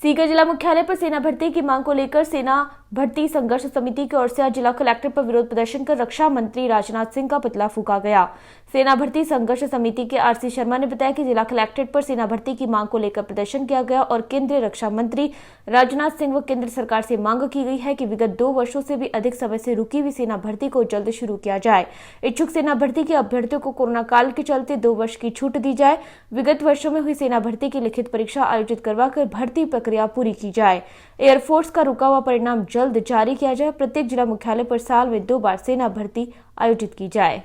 सीकर जिला मुख्यालय पर सेना भर्ती की मांग को लेकर सेना भर्ती संघर्ष समिति की ओर से आज जिला कलेक्टर पर विरोध प्रदर्शन कर रक्षा मंत्री राजनाथ सिंह का पुतला फूंका गया। सेना भर्ती संघर्ष समिति के आरसी शर्मा ने बताया कि जिला कलेक्ट्रेट पर सेना भर्ती की मांग को लेकर प्रदर्शन किया गया और केंद्रीय रक्षा मंत्री राजनाथ सिंह व केंद्र सरकार से मांग की गई है कि विगत 2 वर्षों से भी अधिक समय से रुकी हुई सेना भर्ती को जल्द शुरू किया जाए। इच्छुक सेना भर्ती के अभ्यर्थियों को कोरोना काल के चलते 2 वर्ष की छूट दी जाए। विगत वर्षों में हुई सेना भर्ती की लिखित परीक्षा आयोजित करवाकर भर्ती प्रक्रिया पूरी की जाए। एयरफोर्स का रुका हुआ परिणाम जल्द जारी किया जाए। प्रत्येक जिला मुख्यालय पर साल में 2 बार सेना भर्ती आयोजित की जाए।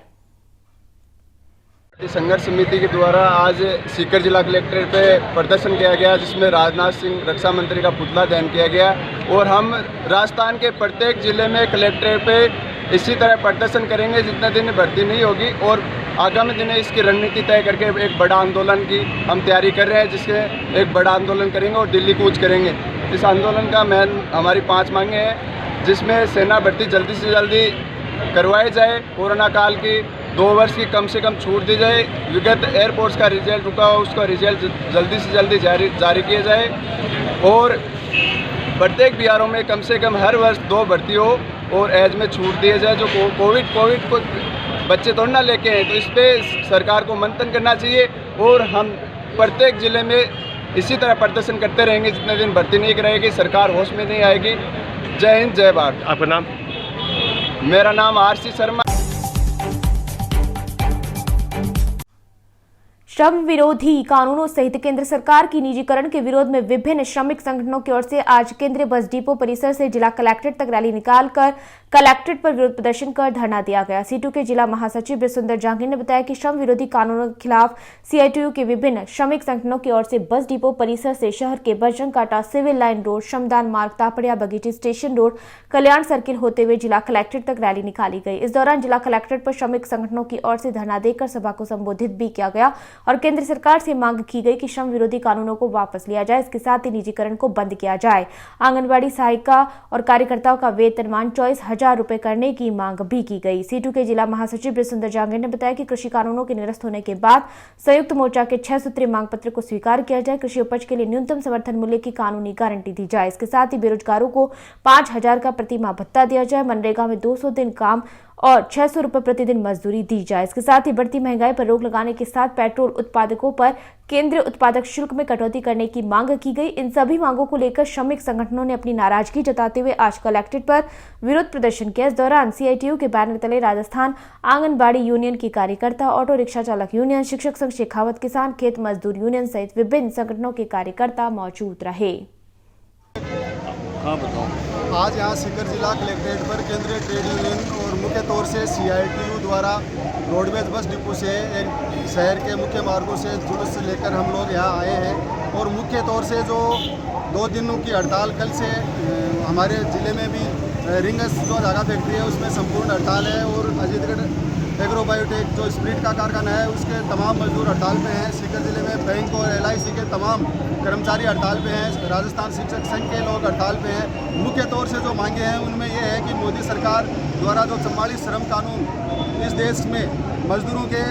संघर्ष समिति के द्वारा आज सीकर जिला कलेक्ट्रेट पे प्रदर्शन किया गया, जिसमें राजनाथ सिंह रक्षा मंत्री का पुतला दहन किया गया और हम राजस्थान के प्रत्येक जिले में कलेक्ट्रेट पे इसी तरह प्रदर्शन करेंगे जितने दिन भर्ती नहीं होगी और आगामी दिन इसकी रणनीति तय करके एक बड़ा आंदोलन की हम तैयारी कर रहे हैं, जिसके एक बड़ा आंदोलन करेंगे और दिल्ली कूच करेंगे। इस आंदोलन का मेन हमारी 5 मांगे हैं, जिसमें सेना भर्ती जल्दी से जल्दी करवाई जाए, कोरोना काल की 2 वर्ष की कम से कम छूट दी जाए, विगत एयरफोर्स का रिजल्ट रुका हो उसका रिजल्ट जल्दी से जल्दी जारी किया जाए और प्रत्येक बिहारों में कम से कम हर वर्ष 2 भर्ती हो और एज में छूट दिए जाए। जो कोविड को बच्चे थोड़ा ना लेके हैं, तो इस पर सरकार को मंथन करना चाहिए और हम प्रत्येक ज़िले में इसी तरह प्रदर्शन करते रहेंगे जितने दिन भर्ती नहीं कराएगी, सरकार होश में नहीं आएगी। जय हिंद, जय भारत। आपका नाम? मेरा नाम आरसी शर्मा। श्रम विरोधी कानूनों सहित केंद्र सरकार की निजीकरण के विरोध में विभिन्न श्रमिक संगठनों की ओर से आज केंद्रीय बस डिपो परिसर से जिला कलेक्ट्रेट तक रैली निकालकर कलेक्ट्रेट पर विरोध प्रदर्शन कर धरना दिया गया। सीटू के जिला महासचिव बृजसुंदर जहांगीर ने बताया कि श्रम विरोधी कानूनों के खिलाफ सीआईटीयू के विभिन्न श्रमिक संगठनों की ओर से बस डिपो परिसर से शहर के बजरंग कांटा, सिविल लाइन रोड, श्रमदान मार्ग, तापड़िया, बगीची स्टेशन रोड, कल्याण सर्किल होते हुए जिला कलेक्ट्रेट तक रैली निकाली गई। इस दौरान जिला कलेक्ट्रेट पर श्रमिक संगठनों की ओर से धरना देकर सभा को संबोधित भी किया गया और केंद्र सरकार से मांग की गई कि श्रम विरोधी कानूनों को वापस लिया जाए, इसके साथ ही निजीकरण को बंद किया जाए। आंगनबाड़ी सहायिका और कार्यकर्ताओं का वेतनमान 24,000 रुपए करने की मांग भी की गई। सीटू के जिला महासचिव बृजसुंदर जहांगीर ने बताया कि कृषि कानूनों के निरस्त होने के बाद संयुक्त मोर्चा के 6 सूत्रीय मांग पत्र को स्वीकार किया जाए। कृषि उपज के लिए न्यूनतम समर्थन मूल्य की कानूनी गारंटी दी जाए। इसके साथ ही बेरोजगारों को 5,000 का प्रतिमाह भत्ता दिया जाए। मनरेगा में 200 दिन काम और 600 रुपए प्रतिदिन मजदूरी दी जाए। इसके साथ ही बढ़ती महंगाई पर रोक लगाने के साथ पेट्रोल उत्पादकों पर केंद्रीय उत्पादक शुल्क में कटौती करने की मांग की गई। इन सभी मांगों को लेकर श्रमिक संगठनों ने अपनी नाराजगी जताते हुए आज कलेक्ट्रेट पर विरोध प्रदर्शन किया। इस दौरान सीआईटीयू के बैनर तले राजस्थान आंगनबाड़ी यूनियन के कार्यकर्ता, ऑटो रिक्शा चालक यूनियन, शिक्षक संघ शेखावत, किसान खेत मजदूर यूनियन सहित विभिन्न संगठनों के कार्यकर्ता मौजूद रहे। आज यहाँ सीकर जिला कलेक्ट्रेट पर केंद्रीय ट्रेड यूनियन और मुख्य तौर से सीआईटीयू द्वारा रोडवेज बस डिपो से एक शहर के मुख्य मार्गों से जुलूस लेकर हम लोग यहाँ आए हैं और मुख्य तौर से जो 2 दिनों की हड़ताल कल से हमारे ज़िले में भी रिंगस जो धागा फैक्ट्री है उसमें संपूर्ण हड़ताल है और अजीतगढ़ एग्रोबायोटेक जो स्प्रिट का कारखाना है उसके तमाम मजदूर हड़ताल पे हैं। सीकर जिले में बैंक और LIC के तमाम कर्मचारी हड़ताल पे हैं। राजस्थान शिक्षक संघ के लोग हड़ताल पे हैं। मुख्य तौर से जो मांगे हैं उनमें यह है कि मोदी सरकार द्वारा जो 44 श्रम कानून इस देश में मजदूरों के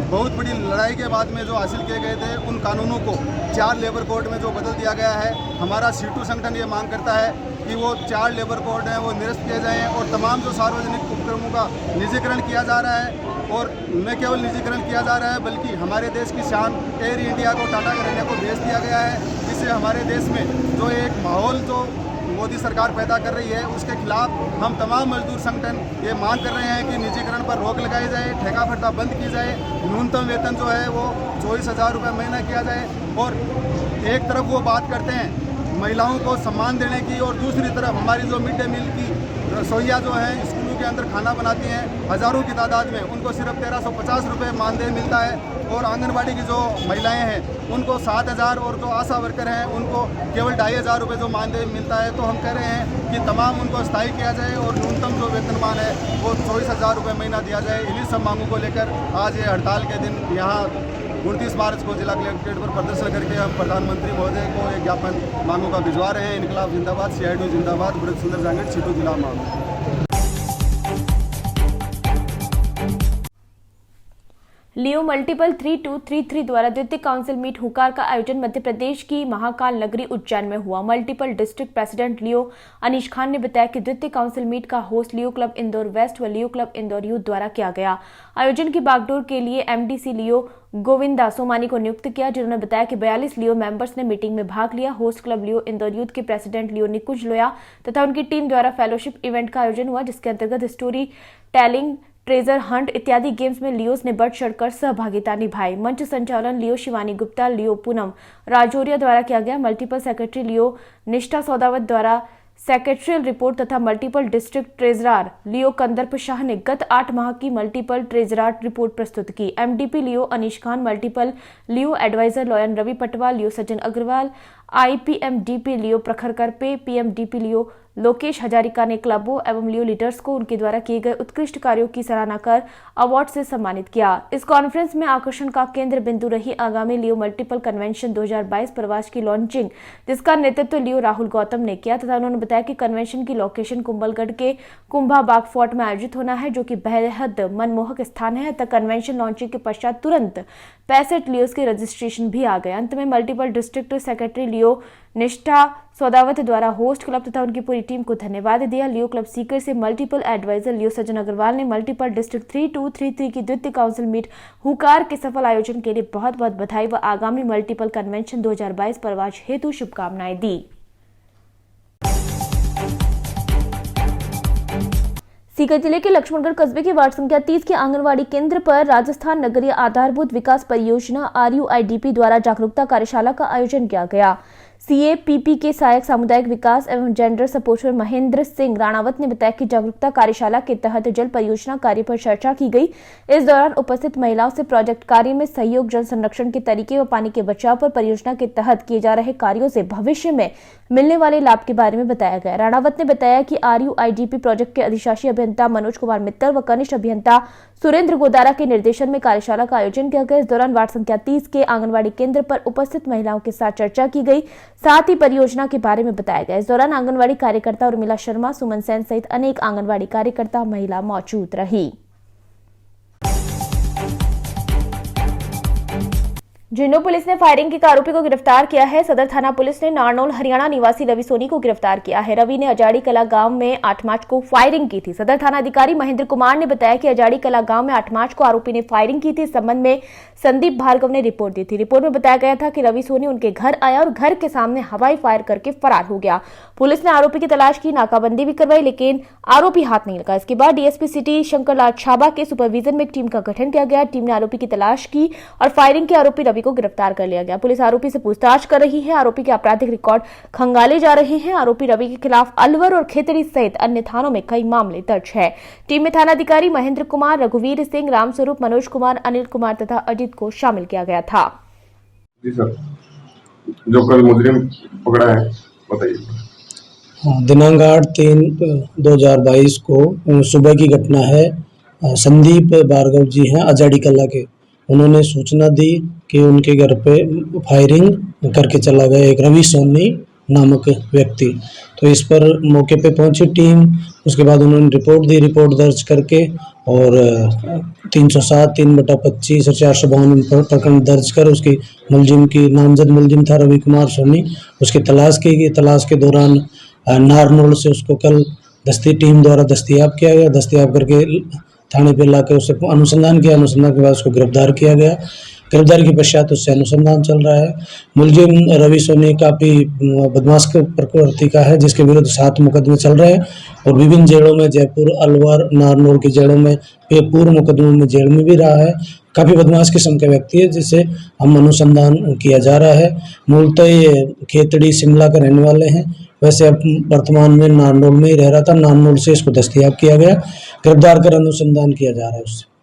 बहुत बड़ी लड़ाई के बाद में जो हासिल किए गए थे उन कानूनों को 4 लेबर कोड में जो बदल दिया गया है। हमारा सीटू संगठन ये मांग करता है कि वो 4 लेबर कोड हैं वो निरस्त किए जाएँ और तमाम जो सार्वजनिक उपक्रमों का निजीकरण किया जा रहा है और न केवल निजीकरण किया जा रहा है बल्कि हमारे देश की शान एयर इंडिया को टाटा करेंगे को भेज दिया गया है। जिससे हमारे देश में जो एक माहौल जो मोदी सरकार पैदा कर रही है उसके खिलाफ हम तमाम मजदूर संगठन ये मांग कर रहे हैं कि निजीकरण पर रोक लगाई जाए, ठेका फट्टा बंद की जाए, न्यूनतम वेतन जो है वो 24,000 रुपये महीना किया जाए। और एक तरफ वो बात करते हैं महिलाओं को सम्मान देने की और दूसरी तरफ हमारी जो मिड डे मील की रसोइया जो हैं स्कूलों के अंदर खाना बनाती हैं हज़ारों की तादाद में, उनको सिर्फ 1350 रुपये मानदेय मिलता है और आंगनबाड़ी की जो महिलाएं हैं उनको 7,000 और जो आशा वर्कर हैं उनको केवल 2,500 रुपये जो मानदेय मिलता है। तो हम कह रहे हैं कि तमाम उनको स्थायी किया जाए और न्यूनतम जो वेतनमान है वो 24,000 रुपये महीना दिया जाए। इन्हीं सब मांगों को लेकर आज ये हड़ताल के दिन यहाँ 29 मार्च को जिला कलेक्ट्रेट पर प्रदर्शन करके हम प्रधानमंत्री महोदय को एक ज्ञापन मांगों का भिजवा रहे हैं। इनकलाब जिंदाबाद, सीआईटीयू जिंदाबाद, बृजसुंदर जहांगीर, सीटू जिला मांग। लियो मल्टीपल 3233 द्वारा द्वितीय काउंसिल मीट हुकार का आयोजन मध्य प्रदेश की महाकाल नगरी उज्जैन में हुआ। मल्टीपल डिस्ट्रिक्ट प्रेसिडेंट लियो अनीश खान ने बताया कि द्वितीय काउंसिल मीट का होस्ट लियो क्लब इंदौर वेस्ट व लियो क्लब इंदौर यूथ द्वारा किया गया। आयोजन की बागडोर के लिए एमडीसी लियो गोविंदा सोमानी को नियुक्त किया, जिन्होंने बताया कि 42 लियो मेंबर्स ने मीटिंग में भाग लिया। होस्ट क्लब लियो इंदौर यूथ के प्रेसिडेंट लियो निकुंज लोया तथा उनकी टीम द्वारा फेलोशिप इवेंट का आयोजन हुआ, जिसके अंतर्गत स्टोरी टेलिंग, ट्रेजर हंट इत्यादि गेम्स में लियोस ने बढ़ चढ़कर सहभागिता निभाई। मंच संचालन लियो शिवानी गुप्ता, लियो पूनम राजौरिया द्वारा किया गया। मल्टीपल सेक्रेटरी लियो निष्ठा सौदावत द्वारा सेक्रेटरियल रिपोर्ट तथा मल्टीपल डिस्ट्रिक्ट ट्रेजरार लियो कंदर्प शाह ने गत 8 माह की मल्टीपल ट्रेजरार रिपोर्ट प्रस्तुत की। एमडीपी लियो अनीश खान, मल्टीपल लियो एडवाइजर लॉयन रवि पटवाल, लियो सज्जन अग्रवाल, आईपीएमडीपी लियो प्रखर करपे, पीएमडीपी लियो लोकेश हजारिका ने क्लबों एवं लियो लीडर्स को उनके द्वारा किए गए उत्कृष्ट कार्यों की सराहना कर अवार्ड से सम्मानित किया। इस कॉन्फ्रेंस में आकर्षण का केंद्र बिंदु रही आगामी लियो मल्टीपल कन्वेंशन 2022 प्रवास की लॉन्चिंग, जिसका नेतृत्व लियो राहुल गौतम ने किया तथा उन्होंने बताया कि कन्वेंशन की लोकेशन कुंभलगढ़ के कुंभाबाग फोर्ट में आयोजित होना है, जो कि बेहद मनमोहक स्थान है। तथा कन्वेंशन लॉन्चिंग के पश्चात तुरंत 65 लियोस के रजिस्ट्रेशन भी आ गए। अंत में मल्टीपल डिस्ट्रिक्ट सेक्रेटरी लियो निष्ठा सौदावत द्वारा होस्ट क्लब तथा उनकी पूरी टीम को धन्यवाद दिया। लियो क्लब सीकर से मल्टीपल एडवाइजर लियो सज्जन अग्रवाल ने मल्टीपल डिस्ट्रिक्ट 3233 की द्वितीय काउंसिल मीट हुकार के सफल आयोजन के लिए बहुत बहुत बधाई व आगामी मल्टीपल कन्वेंशन 2022 प्रवास हेतु शुभकामनाएं दी। सीकर जिले के लक्ष्मणगढ़ कस्बे के वार्ड संख्या 30 के आंगनवाड़ी केंद्र पर राजस्थान नगरीय आधारभूत विकास परियोजना RUIDP द्वारा जागरूकता कार्यशाला का आयोजन किया गया। CAPP के सहायक सामुदायिक विकास एवं जेंडर सपोर्टर महेंद्र सिंह राणावत ने बताया कि जागरूकता कार्यशाला के तहत जल परियोजना कार्य पर चर्चा की गई। इस दौरान उपस्थित महिलाओं से प्रोजेक्ट कार्य में सहयोग, जल संरक्षण के तरीके व पानी के बचाव पर परियोजना के तहत किए जा रहे कार्यों से भविष्य में मिलने वाले लाभ के बारे में बताया गया। राणावत ने बताया कि RUIDP प्रोजेक्ट के अधिशासी अभियंता मनोज कुमार मित्तल व कनिष्ठ अभियंता सुरेंद्र गोदारा के निर्देशन में कार्यशाला का आयोजन किया गया। इस दौरान वार्ड संख्या 30 के आंगनवाड़ी केंद्र पर उपस्थित महिलाओं के साथ चर्चा की गई, साथ ही परियोजना के बारे में बताया गया। इस दौरान आंगनवाड़ी कार्यकर्ता उर्मिला शर्मा, सुमन सेन सहित अनेक आंगनवाड़ी कार्यकर्ता महिला मौजूद रही। झिंडो पुलिस ने फायरिंग के आरोपी को गिरफ्तार किया है। सदर थाना पुलिस ने नारनौल हरियाणा निवासी रवि सोनी को गिरफ्तार किया है। रवि ने अजाड़ी कला गांव में 8 मार्च को फायरिंग की थी। सदर थाना अधिकारी महेंद्र कुमार ने बताया कि अजाड़ी कला गांव में 8 मार्च को आरोपी ने फायरिंग की थी। इस संबंध में संदीप भार्गव ने रिपोर्ट दी थी। रिपोर्ट में बताया गया था कि रवि सोनी उनके घर आया और घर के सामने हवाई फायर करके फरार हो गया। पुलिस ने आरोपी की तलाश की, नाकाबंदी भी करवाई, लेकिन आरोपी हाथ नहीं लगा। इसके बाद डीएसपी सिटी शंकरलाल छाबा के सुपरविजन में एक टीम का गठन किया गया। टीम ने आरोपी की तलाश की और फायरिंग के आरोपी रवि को गिरफ्तार कर लिया गया। पुलिस आरोपी से पूछताछ कर रही है। आरोपी के आपराधिक रिकॉर्ड खंगाले जा रहे हैं। आरोपी रवि के खिलाफ अलवर और खेतड़ी सहित अन्य थानों में कई मामले दर्ज है। टीम में थानाधिकारी महेंद्र कुमार, रघुवीर सिंह, रामस्वरूप, मनोज कुमार, अनिल कुमार तथा अजित को शामिल किया गया था। जी सर, जो कल मुजरिम पकड़ा है बताइए। दिनांक 8/3/2022 को सुबह की घटना है। संदीप भार्गव जी हैं अजाड़ी कला के। उन्होंने सूचना दी कि उनके घर पे फायरिंग करके चला गया एक रवि सोनी नामक व्यक्ति। तो इस पर मौके पे पहुंची टीम। उसके बाद उन्होंने रिपोर्ट दी। रिपोर्ट दर्ज करके और 307 3/25 और 452 प्रकरण दर्ज कर उसकी मुलजिम की नामजद मुलजिम था रवि कुमार सोनी, उसकी तलाश की गई। तलाश के दौरान नारनौल से उसको कल टीम द्वारा दस्तयाब किया गया। दस्तयाब करके थाने पे लाकर उससे अनुसंधान किया। अनुसंधान के बाद उसको गिरफ्तार किया गया। गिरफ्तारी के पश्चात उससे अनुसंधान चल रहा है। मुलजिम रवि सोनी काफ़ी बदमाश प्रकृति का है, जिसके विरुद्ध 7 मुकदमे चल रहे हैं और विभिन्न जेलों में, जयपुर, अलवर, नारनौल की जेलों में, पूर्व मुकदमों में जेल में भी रहा है। काफ़ी बदमाश किस्म का व्यक्ति है, जिसे हम अनुसंधान किया जा रहा है। मूलतः ये खेतड़ी शिमला के रहने वाले हैं। वैसे अब वर्तमान में नारनौल में ही रह रहा था। नारनौल से इसको दस्तयाब किया गया, गिरफ्तार कर अनुसंधान किया जा रहा है उससे।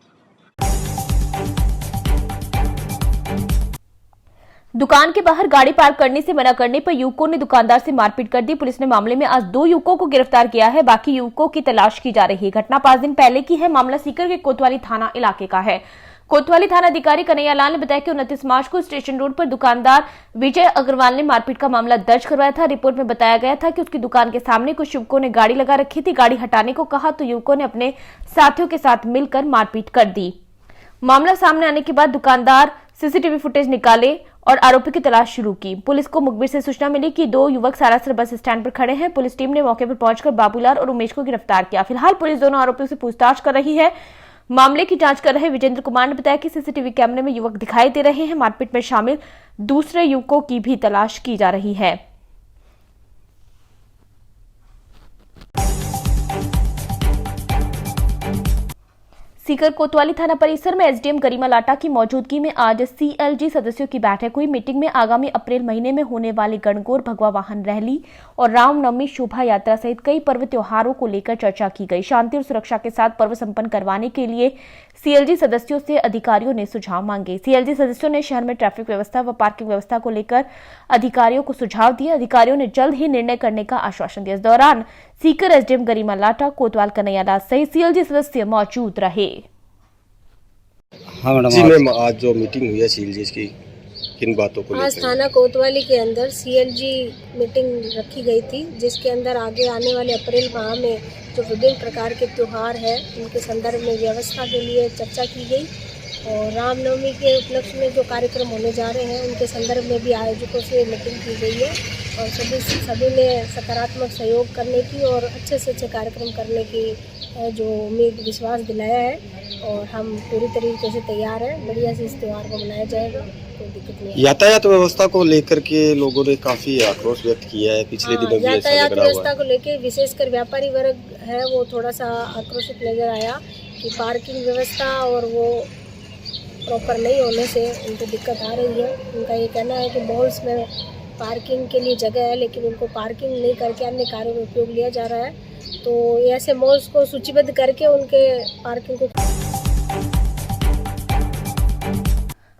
दुकान के बाहर गाड़ी पार्क करने से मना करने पर युवकों ने दुकानदार से मारपीट कर दी। पुलिस ने मामले में आज 2 युवकों को गिरफ्तार किया है। बाकी युवकों की तलाश की जा रही है। घटना 5 दिन पहले की है। मामला सीकर के कोतवाली थाना इलाके का है। कोतवाली थाना अधिकारी कन्हैया लाल ने बताया कि 29 मार्च को स्टेशन रोड पर दुकानदार विजय अग्रवाल ने मारपीट का मामला दर्ज करवाया था। रिपोर्ट में बताया गया था कि उसकी दुकान के सामने कुछ युवकों ने गाड़ी लगा रखी थी। गाड़ी हटाने को कहा तो युवकों ने अपने साथियों के साथ मिलकर मारपीट कर दी। मामला सामने आने के बाद दुकानदार सीसीटीवी फुटेज निकाले और आरोपी की तलाश शुरू की। पुलिस को मुखबिर से सूचना मिली कि 2 युवक सारासर बस स्टैंड पर खड़े हैं। पुलिस टीम ने मौके पर पहुंचकर बाबूलाल और उमेश को गिरफ्तार किया। फिलहाल पुलिस दोनों आरोपियों से पूछताछ कर रही है। मामले की जांच कर रहे विजेंद्र कुमार ने बताया कि सीसीटीवी कैमरे में युवक दिखाई दे रहे हैं। मारपीट में शामिल दूसरे युवकों की भी तलाश की जा रही है। सीकर कोतवाली थाना परिसर में एसडीएम गरिमा लाटा की मौजूदगी में आज सीएलजी सदस्यों की बैठक हुई। मीटिंग में आगामी अप्रैल महीने में होने वाली गणगौर भगवा वाहन रैली और रामनवमी शोभा यात्रा सहित कई पर्व त्योहारों को लेकर चर्चा की गई। शांति और सुरक्षा के साथ पर्व संपन्न करवाने के लिए सीएलजी सदस्यों से अधिकारियों ने सुझाव मांगे। सीएलजी सदस्यों ने शहर में ट्रैफिक व्यवस्था व पार्किंग व्यवस्था को लेकर अधिकारियों को सुझाव दिए। अधिकारियों ने जल्द ही निर्णय करने का आश्वासन दिया। इस दौरान सीकर एसडीएम गरिमा लाटा, कोतवाल कन्हैया दास सहित सीएलजी सदस्य मौजूद रहे। हाँ मैडम, जी मैम, आज जो मीटिंग हुई है सीएलजी की, किन बातों को आज लेकर? थाना कोतवाली के अंदर सीएलजी मीटिंग रखी गई थी, जिसके अंदर आगे आने वाले अप्रैल माह में जो विभिन्न प्रकार के त्यौहार हैं उनके संदर्भ में व्यवस्था के लिए चर्चा की गई और रामनवमी के उपलक्ष्य में जो कार्यक्रम होने जा रहे हैं उनके संदर्भ में भी आयोजकों से मीटिंग की गई है और सभी ने सकारात्मक सहयोग करने की और अच्छे से अच्छे कार्यक्रम करने की जो उम्मीद विश्वास दिलाया है और हम पूरी तरीके से तैयार हैं। बढ़िया से इस त्यौहार को मनाया जाएगा, कोई दिक्कत नहीं। यातायात व्यवस्था को लेकर के लोगों ने काफी आक्रोश व्यक्त किया है पिछले दिनों में। यातायात व्यवस्था को लेकर विशेषकर व्यापारी वर्ग है वो थोड़ा सा आक्रोशित नजर आया कि पार्किंग व्यवस्था और वो प्रॉपर नहीं होने से उनको दिक्कत आ रही है। उनका ये कहना है कि मॉल्स में पार्किंग के लिए जगह है लेकिन उनको पार्किंग नहीं करके अन्य कार्यों में उपयोग लिया जा रहा है, तो ऐसे मॉल्स को सूचीबद्ध करके उनके पार्किंग को।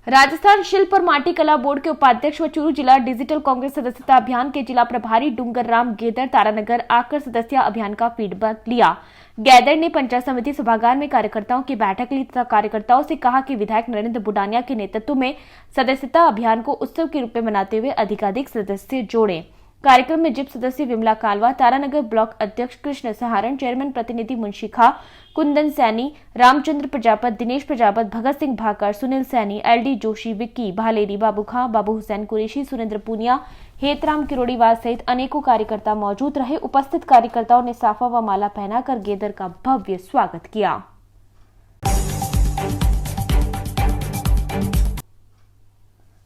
राजस्थान शिल्प और माटी कला बोर्ड के उपाध्यक्ष व चूरू जिला डिजिटल कांग्रेस सदस्यता अभियान के जिला प्रभारी डूंगर राम गेदर तारानगर आकर सदस्य अभियान का फीडबैक लिया। गैदर ने पंचायत समिति सभागार में कार्यकर्ताओं की बैठक ली तथा कार्यकर्ताओं से कहा कि विधायक नरेंद्र बुडानिया के नेतृत्व में सदस्यता अभियान को उत्सव के रूप में मनाते हुए अधिकाधिक सदस्य जोड़ें। कार्यक्रम में जिप सदस्य विमला कालवा, तारानगर ब्लॉक अध्यक्ष कृष्ण सहारण, चेयरमैन प्रतिनिधि मुंशी खा, कुंदन सैनी, रामचंद्र प्रजापत, दिनेश प्रजापत, भगत सिंह भाकर, सुनील सैनी, एलडी जोशी, विक्की भालेरी, बाबू खां, बाबू हुसैन कुरैशी, सुरेंद्र पूनिया, हेतराम किरोड़ीवाल सहित अनेकों कार्यकर्ता मौजूद रहे। उपस्थित कार्यकर्ताओं ने साफा व माला पहनाकर गेदर का भव्य स्वागत किया।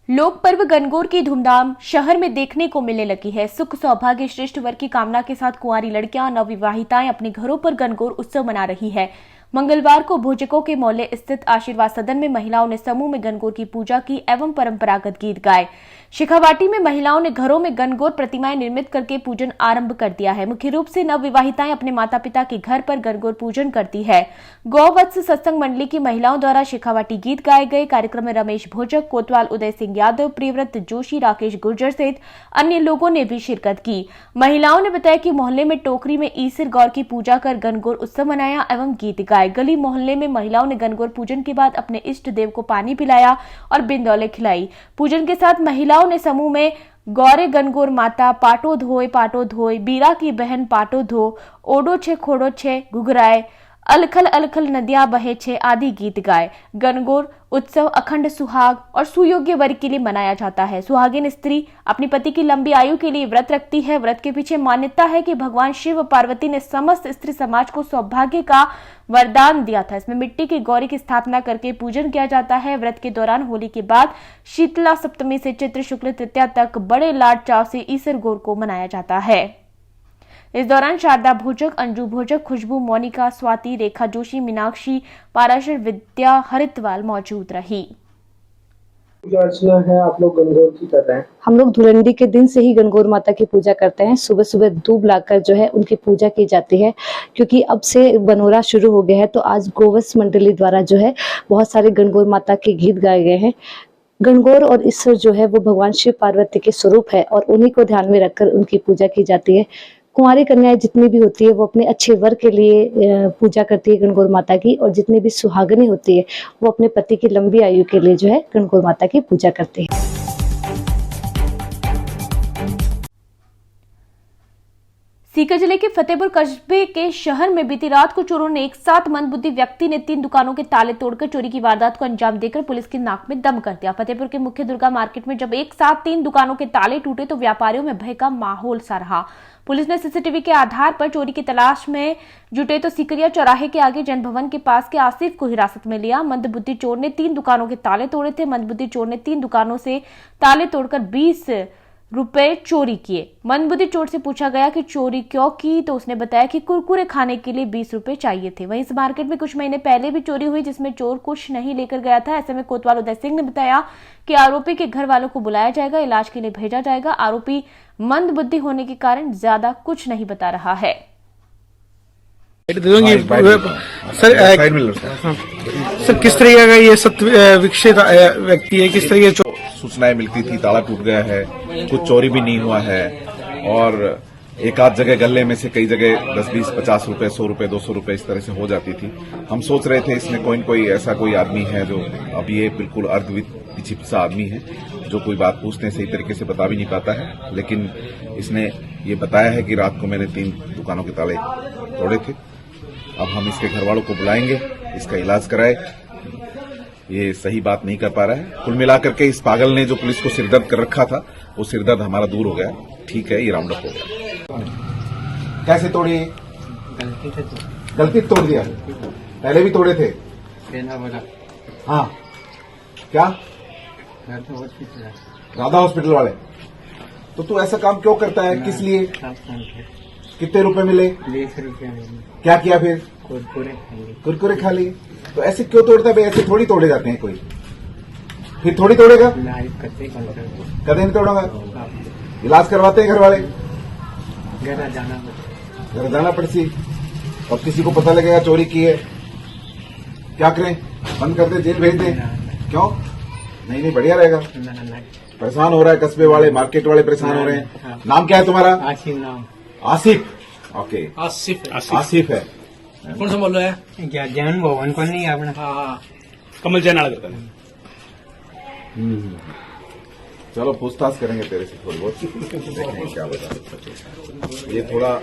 लोक पर्व गणगौर की धूमधाम शहर में देखने को मिलने लगी है। सुख सौभाग्य श्रेष्ठ वर की कामना के साथ कुंवारी लड़कियां नवविवाहिताएं अपने घरों पर गणगौर उत्सव मना रही है। मंगलवार को भोजकों के मोहल्ले स्थित आशीर्वाद सदन में महिलाओं ने समूह में गणगौर की पूजा की एवं परंपरागत गीत गाए। शिखावाटी में महिलाओं ने घरों में गणगौर प्रतिमाएं निर्मित करके पूजन आरंभ कर दिया है। मुख्य रूप से नवविवाहिताएं अपने माता पिता के घर पर गणगौर पूजन करती है। गौवत्स सत्संग मंडली की महिलाओं द्वारा शिखावाटी गीत गाए गए। कार्यक्रम में रमेश भोजक, कोतवाल उदय सिंह यादव, प्रियव्रत जोशी, राकेश गुर्जर सहित अन्य लोगों ने भी शिरकत की। महिलाओं ने बताया कि मोहल्ले में टोकरी में ईसर गौर की पूजा कर गणगौर उत्सव मनाया एवं गीत गाए। गली मोहल्ले में महिलाओं ने गणगौर पूजन के बाद अपने इष्ट देव को पानी पिलाया और बिंदौले खिलाई। पूजन के साथ महिलाओं ने समूह में गौरे गणगौर माता पाटो धोए, बीरा की बहन पाटो धो, ओडो छे खोडो छे घुघराए, अलखल अलखल नदियां बहे छे आदि गीत गाए। गणगौर उत्सव अखंड सुहाग और सुयोग्य वर्ग के लिए मनाया जाता है। सुहागिन स्त्री अपनी पति की लंबी आयु के लिए व्रत रखती है। व्रत के पीछे मान्यता है कि भगवान शिव पार्वती ने समस्त स्त्री समाज को सौभाग्य का वरदान दिया था। इसमें मिट्टी की गौरी की स्थापना करके पूजन किया जाता है। व्रत के दौरान होली के बाद शीतला सप्तमी से चित्र शुक्ल तृतीया तक बड़े लाड चाव से ईसर गौर को मनाया जाता है। इस दौरान शारदा भोजक, अंजू भोजक, खुशबू, मोनिका, स्वाति, रेखा जोशी, मीनाक्षी, पाराशर, विद्या हरिद्वाल मौजूद रही। जो अर्चना है आप लोग गणगौर की कर रहे हैं? हम लोग धुलंडी के दिन से ही गणगौर माता की पूजा करते हैं। सुबह सुबह दूब लाकर जो है उनकी पूजा की जाती है, क्योंकि अब से बनोरा शुरू हो गया है। तो आज गोवत्स मंडली द्वारा जो है बहुत सारे गणगौर माता के गीत गाए गए हैं। गणगौर और ईश्वर जो है वो भगवान शिव पार्वती के स्वरूप है और उन्हीं को ध्यान में रखकर उनकी पूजा की जाती है। कुंवारी कन्याएं जितनी भी होती है वो अपने अच्छे वर के लिए पूजा करती है गणगौर माता की, और जितनी भी सुहागनी होती है वो अपने पति की लंबी आयु के लिए जो है गणगौर माता की पूजा करती है। सीकर जिले के फतेहपुर कस्बे के शहर में बीती रात को चोरों ने एक साथ मंदबुद्धि व्यक्ति ने 3 दुकानों के ताले तोड़कर चोरी की वारदात को अंजाम देकर पुलिस की नाक में दम कर दिया। फतेहपुर के मुख्य दुर्गा मार्केट में जब एक साथ 3 दुकानों के ताले टूटे तो व्यापारियों में भय का माहौल सा रहा। पुलिस ने सीसीटीवी के आधार पर चोरी की तलाश में जुटे तो सीकरिया चौराहे के आगे जन भवन के पास के आसिफ को हिरासत में लिया। मंदबुद्धि चोर ने 3 दुकानों के ताले तोड़े थे। मंदबुद्धि चोर ने 3 दुकानों से ताले तोड़कर 20 रुपए चोरी किए। मंदबुद्धि चोर से पूछा गया कि चोरी क्यों की तो उसने बताया कि कुरकुरे खाने के लिए 20 रुपए चाहिए थे। वहीं इस मार्केट में कुछ महीने पहले भी चोरी हुई जिसमें चोर कुछ नहीं लेकर गया था। ऐसे में कोतवाल उदय सिंह ने बताया कि आरोपी के घर वालों को बुलाया जाएगा, इलाज के लिए भेजा जाएगा। आरोपी मंदबुद्धि होने के कारण ज्यादा कुछ नहीं बता रहा है। सर किस तरीके का ये सत्य विकसित व्यक्ति है, किस तरीके सूचनाएं मिलती थी ताला टूट गया है, कुछ चोरी भी नहीं हुआ है और एक आध जगह गले में से कई जगह 10, 20, 50 रुपए, 100 रुपए, 200 रुपए इस तरह से हो जाती थी। हम सोच रहे थे इसमें कोई ऐसा कोई आदमी है जो अब ये बिल्कुल अर्धविचित सा आदमी है जो कोई बात पूछने सही तरीके से बता भी नहीं पाता है, लेकिन इसने ये बताया है कि रात को मैंने 3 दुकानों के ताले तोड़े थे। अब हम इसके घर वालों को बुलाएंगे, इसका इलाज कराए। ये सही बात नहीं कर पा रहा है। कुल मिलाकर के इस पागल ने जो पुलिस को सिरदर्द कर रखा था वो सिरदर्द हमारा दूर हो गया। ठीक है, ये राउंड अप हो गया। कैसे तोड़ी? गलती तोड़ दिया। पहले भी तोड़े थे? हाँ, क्या राधा हॉस्पिटल वाले? तो तू ऐसा काम क्यों करता है, किस लिए? कितने रुपए मिले? 20 रुपए। क्या किया फिर? कुरकुरे खा लिए। तो ऐसे क्यों तोड़ता है? ऐसे थोड़ी तोड़े जाते हैं कोई। फिर थोड़ी तोड़ेगा? कदे नहीं तोड़ूंगा। इलाज करवाते हैं घर वाले? घर जाना पड़ती। अब किसी को पता लगेगा चोरी की है, क्या करें? बंद कर दे, जेल भेज दे? क्यों? नहीं, बढ़िया रहेगा। परेशान हो रहा है कस्बे वाले, मार्केट वाले परेशान हो रहे हैं। नाम क्या है तुम्हारा? आसिफ। ओके, आसिफ है। कौन सा बोल रहा है? क्या जैन भवन को नहीं अपना? हाँ, कमल जैन आ गया। चलो पूछताछ करेंगे तेरे से थोड़ी बहुत, देखेंगे क्या बता। ये थोड़ा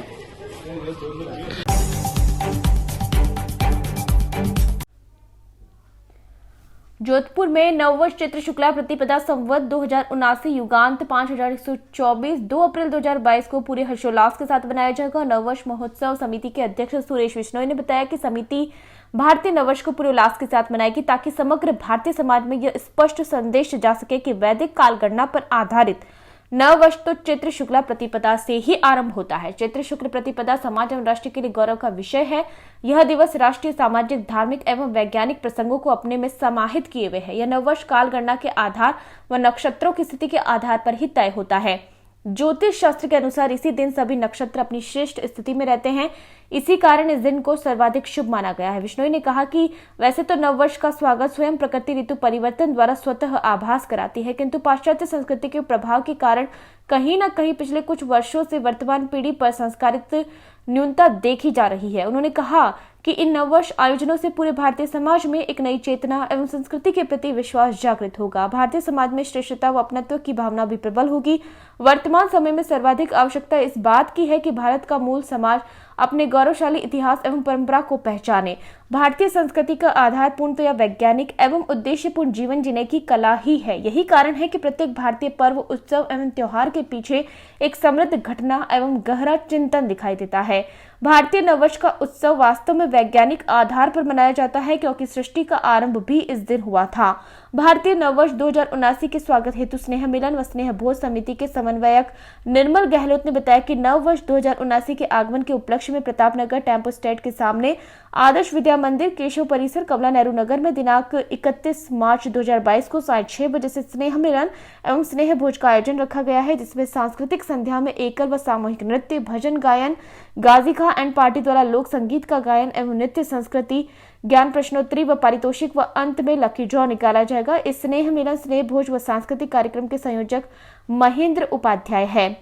जोधपुर में नववर्ष चैत्र शुक्ला प्रतिपदा संवत 2079 युगांत 5124 2 अप्रैल 2022 को पूरे हर्षोल्लास के साथ मनाया जाएगा। नववर्ष महोत्सव समिति के अध्यक्ष सुरेश बिश्नोई ने बताया कि समिति भारतीय नववर्ष को पूरे उल्लास के साथ मनाएगी ताकि समग्र भारतीय समाज में यह स्पष्ट संदेश जा सके कि वैदिक कालगणना पर आधारित नववर्ष तो चैत्र शुक्ला प्रतिपदा से ही आरंभ होता है। चैत्र शुक्ल प्रतिपदा समाज एवं राष्ट्र के लिए गौरव का विषय है। यह दिवस राष्ट्रीय, सामाजिक, धार्मिक एवं वैज्ञानिक प्रसंगों को अपने में समाहित किए हुए है। यह नववर्ष कालगणना के आधार व नक्षत्रों की स्थिति के आधार पर ही तय होता है। ज्योतिष शास्त्र के अनुसार इसी दिन सभी नक्षत्र अपनी श्रेष्ठ स्थिति में रहते हैं। इसी कारण इस दिन को सर्वाधिक शुभ माना गया है। बिश्नोई ने कहा कि वैसे तो नववर्ष का स्वागत स्वयं प्रकृति ऋतु परिवर्तन द्वारा स्वतः आभास कराती है, किंतु पाश्चात्य संस्कृति के प्रभाव के कारण कहीं न कहीं पिछले कुछ वर्षों से वर्तमान पीढ़ी पर संस्कारित न्यूनता देखी जा रही है। उन्होंने कहा कि इन नववर्ष आयोजनों से पूरे भारतीय समाज में एक नई चेतना एवं संस्कृति के प्रति विश्वास जागृत होगा। भारतीय समाज में श्रेष्ठता व अपनत्व की भावना भी प्रबल होगी। वर्तमान समय में सर्वाधिक आवश्यकता इस बात की है कि भारत का मूल समाज अपने गौरवशाली इतिहास एवं परंपरा को पहचाने। भारतीय संस्कृति का आधार पूर्णतया वैज्ञानिक एवं उद्देश्यपूर्ण जीवन जीने की कला ही है। यही कारण है कि प्रत्येक भारतीय पर्व, उत्सव एवं त्योहार के पीछे एक समृद्ध घटना एवं गहरा चिंतन दिखाई देता है। भारतीय नववर्ष का उत्सव वास्तव में वैज्ञानिक आधार पर मनाया जाता है क्योंकि सृष्टि का आरंभ भी इस दिन हुआ था। भारतीय नववर्ष 2079 के स्वागत हेतु स्नेह मिलन व स्नेह भोज समिति के समन्वयक निर्मल गहलोत ने बताया कि नववर्ष 2079 के आगमन के उपलक्ष्य में प्रतापनगर टेम्पो स्टैंड के सामने आदर्श विद्या मंदिर, केशव परिसर, कमला नेहरू नगर में दिनांक 31 मार्च 2022 को साढ़े 6 बजे से स्नेह मिलन एवं स्नेह भोज का आयोजन रखा गया है, जिसमें सांस्कृतिक संध्या में एकल व सामूहिक नृत्य, भजन गायन, गाजी खां एंड पार्टी द्वारा लोक संगीत का गायन एवं नृत्य, संस्कृति, ज्ञान प्रश्नोत्तरी व पारितोषिक व अंत में लकी ड्रॉ निकाला जाएगा। इस स्नेह मिलन, स्नेह भोज व सांस्कृतिक कार्यक्रम के संयोजक महेंद्र उपाध्याय है।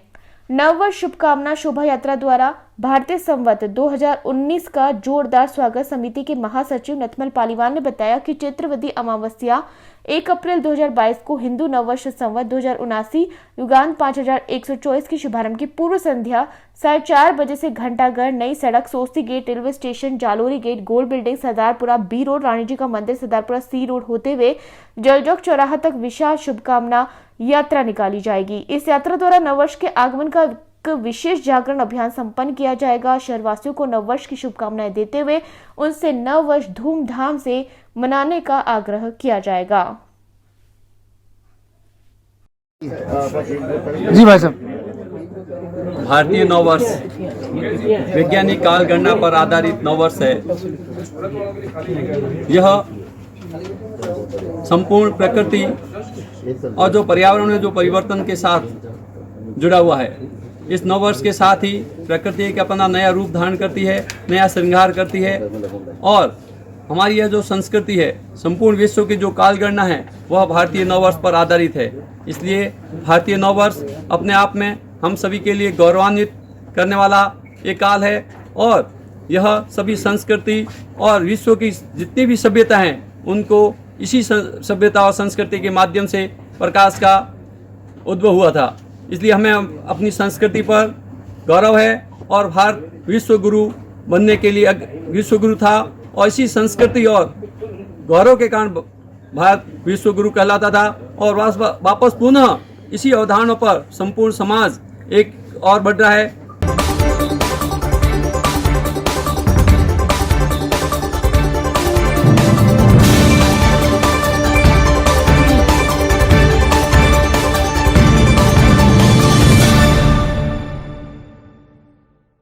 नववर्ष शुभकामना शोभा यात्रा द्वारा भारतीय संवत 2019 का जोरदार स्वागत समिति के महासचिव नथमल पालीवाल ने बताया कि चैत्रवदी अमावस्या 1 अप्रैल 2022 को हिंदू नववर्ष संवत 2079 युगांत 5124 की शुभारंभ की पूर्व संध्या 4:30 बजे से घंटाघर, नई सड़क, Sojati gate, railway station, Jalori gate, Gol building, Sardarpura B road, रानी जी का मंदिर, सरदारपुरा सी रोड होते हुए जलजौक चौराहा तक विशाल शुभकामना यात्रा निकाली जाएगी। इस यात्रा द्वारा नववर्ष के आगमन का एक विशेष जागरण अभियान संपन्न किया जाएगा। शहरवासियों को नववर्ष की शुभकामनाएं देते हुए उनसे नववर्ष धूमधाम से मनाने का आग्रह किया जाएगा। जी भाई साहब, भारतीय नववर्ष वैज्ञानिक काल गणना पर आधारित नववर्ष है। यह संपूर्ण प्रकृति और जो पर्यावरण में जो परिवर्तन के साथ जुड़ा हुआ है। इस नववर्ष के साथ ही प्रकृति एक अपना नया रूप धारण करती है, नया श्रृंगार करती है और हमारी यह जो संस्कृति है, संपूर्ण विश्व की जो काल गणना है वह भारतीय नववर्ष पर आधारित है। इसलिए भारतीय नववर्ष अपने आप में हम सभी के लिए गौरवान्वित करने वाला एक काल है और यह सभी संस्कृति और विश्व की जितनी भी सभ्यता हैं उनको इसी सभ्यता और संस्कृति के माध्यम से प्रकाश का उद्भव हुआ था। इसलिए हमें अपनी संस्कृति पर गौरव है और भारत विश्व गुरु बनने के लिए विश्व गुरु था और इसी संस्कृति और गौरव के कारण भारत विश्व गुरु कहलाता था और वापस पुनः इसी अवधारणा पर संपूर्ण समाज एक और बढ़ रहा है